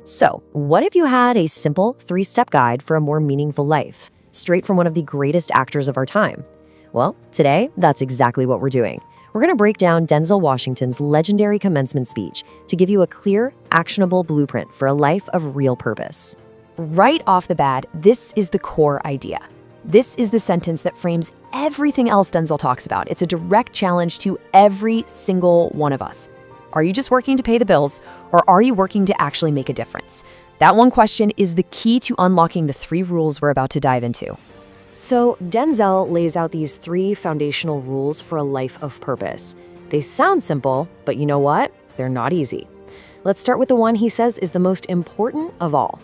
So, what if you had a simple 3-step guide for a more meaningful life, straight from one of the greatest actors of our time? Well, today, that's exactly what we're doing. We're going to break down Denzel Washington's legendary commencement speech to give you a clear, actionable blueprint for a life of real purpose. Right off the bat, this is the core idea. This is the sentence that frames everything else Denzel talks about. It's a direct challenge to every single one of us. Are you just working to pay the bills, or are you working to actually make a difference? That one question is the key to unlocking the 3 rules we're about to dive into. So, Denzel lays out these 3 foundational rules for a life of purpose. They sound simple, but you know what? They're not easy. Let's start with the one he says is the most important of all.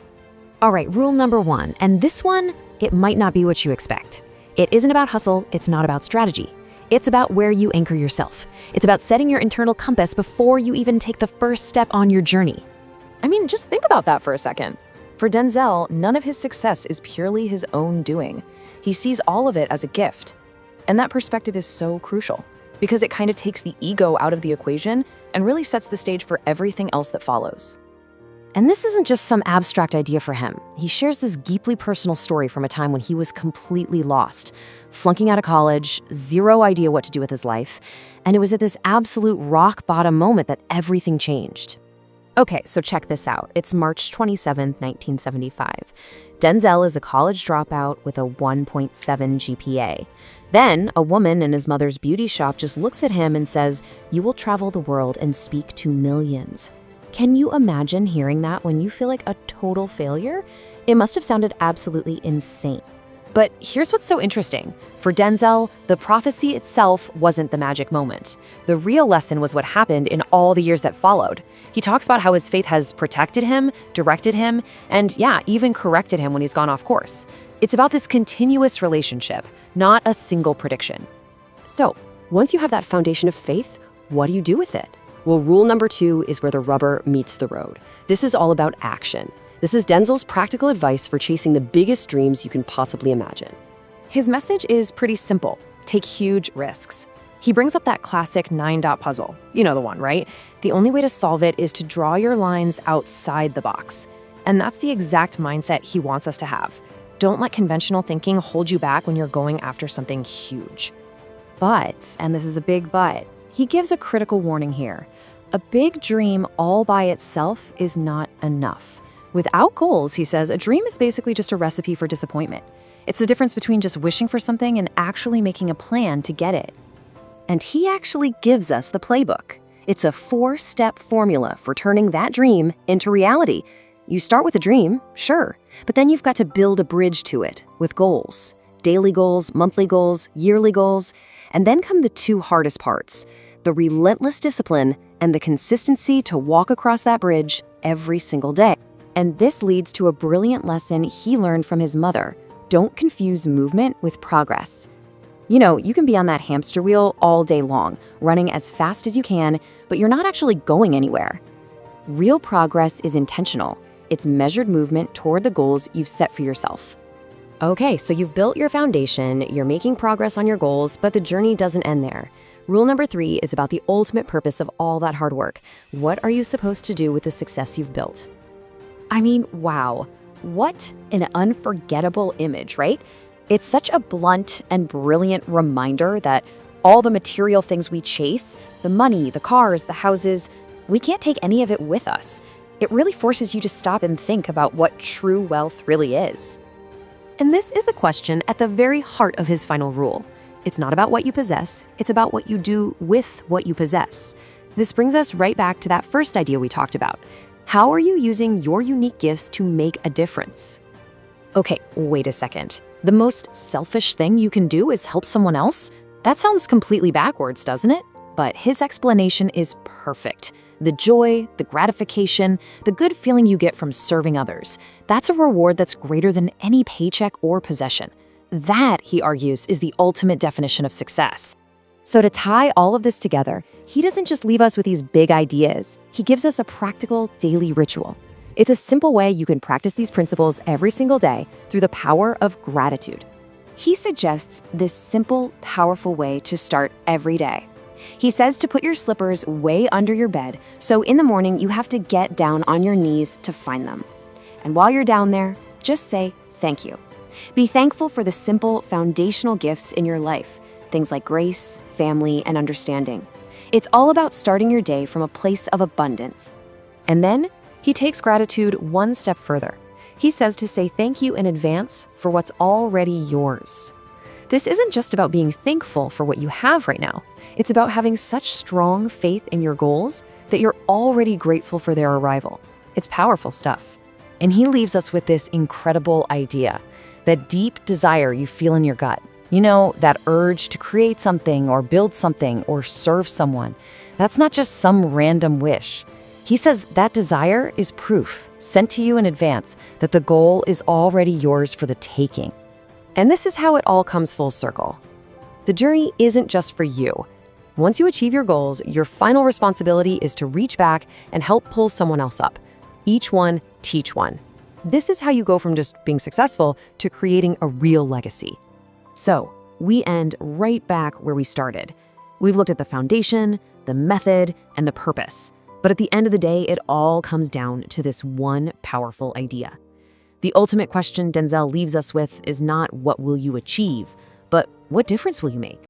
All right, rule number 1, and this one, it might not be what you expect. It isn't about hustle, it's not about strategy. It's about where you anchor yourself. It's about setting your internal compass before you even take the first step on your journey. I mean, just think about that for a second. For Denzel, none of his success is purely his own doing. He sees all of it as a gift. And that perspective is so crucial because it kind of takes the ego out of the equation and really sets the stage for everything else that follows. And this isn't just some abstract idea for him. He shares this deeply personal story from a time when he was completely lost, flunking out of college, zero idea what to do with his life, and it was at this absolute rock bottom moment that everything changed. Okay, so check this out. It's March 27th, 1975. Denzel is a college dropout with a 1.7 GPA. Then, a woman in his mother's beauty shop just looks at him and says, "You will travel the world and speak to millions." Can you imagine hearing that when you feel like a total failure? It must have sounded absolutely insane. But here's what's so interesting. For Denzel, the prophecy itself wasn't the magic moment. The real lesson was what happened in all the years that followed. He talks about how his faith has protected him, directed him, and even corrected him when he's gone off course. It's about this continuous relationship, not a single prediction. So, once you have that foundation of faith, what do you do with it? Well, rule number 2 is where the rubber meets the road. This is all about action. This is Denzel's practical advice for chasing the biggest dreams you can possibly imagine. His message is pretty simple. Take huge risks. He brings up that classic 9-dot puzzle. You know the one, right? The only way to solve it is to draw your lines outside the box. And that's the exact mindset he wants us to have. Don't let conventional thinking hold you back when you're going after something huge. But, and this is a big but, he gives a critical warning here. A big dream all by itself is not enough. Without goals, he says, a dream is basically just a recipe for disappointment. It's the difference between just wishing for something and actually making a plan to get it. And he actually gives us the playbook. It's a 4-step formula for turning that dream into reality. You start with a dream, sure, but then you've got to build a bridge to it with goals. Daily goals, monthly goals, yearly goals, and then come the 2 hardest parts, the relentless discipline and the consistency to walk across that bridge every single day. And this leads to a brilliant lesson he learned from his mother. Don't confuse movement with progress. You know, you can be on that hamster wheel all day long, running as fast as you can, but you're not actually going anywhere. Real progress is intentional. It's measured movement toward the goals you've set for yourself. Okay, so you've built your foundation, you're making progress on your goals, but the journey doesn't end there. Rule number 3 is about the ultimate purpose of all that hard work. What are you supposed to do with the success you've built? I mean, wow, what an unforgettable image, right? It's such a blunt and brilliant reminder that all the material things we chase, the money, the cars, the houses, we can't take any of it with us. It really forces you to stop and think about what true wealth really is. And this is the question at the very heart of his final rule. It's not about what you possess, it's about what you do with what you possess. This brings us right back to that first idea we talked about. How are you using your unique gifts to make a difference? Okay, wait a second. The most selfish thing you can do is help someone else? That sounds completely backwards, doesn't it? But his explanation is perfect. The joy, the gratification, the good feeling you get from serving others, that's a reward that's greater than any paycheck or possession. That, he argues, is the ultimate definition of success. So to tie all of this together, he doesn't just leave us with these big ideas. He gives us a practical daily ritual. It's a simple way you can practice these principles every single day through the power of gratitude. He suggests this simple, powerful way to start every day. He says to put your slippers way under your bed, so in the morning you have to get down on your knees to find them. And while you're down there, just say thank you. Be thankful for the simple, foundational gifts in your life, things like grace, family, and understanding. It's all about starting your day from a place of abundance. And then he takes gratitude one step further. He says to say thank you in advance for what's already yours. This isn't just about being thankful for what you have right now. It's about having such strong faith in your goals that you're already grateful for their arrival. It's powerful stuff. And he leaves us with this incredible idea, that deep desire you feel in your gut. You know, that urge to create something or build something or serve someone. That's not just some random wish. He says that desire is proof, sent to you in advance, that the goal is already yours for the taking. And this is how it all comes full circle. The journey isn't just for you. Once you achieve your goals, your final responsibility is to reach back and help pull someone else up. Each one, teach one. This is how you go from just being successful to creating a real legacy. So, we end right back where we started. We've looked at the foundation, the method, and the purpose. But at the end of the day, it all comes down to this one powerful idea. The ultimate question Denzel leaves us with is not what will you achieve, but what difference will you make?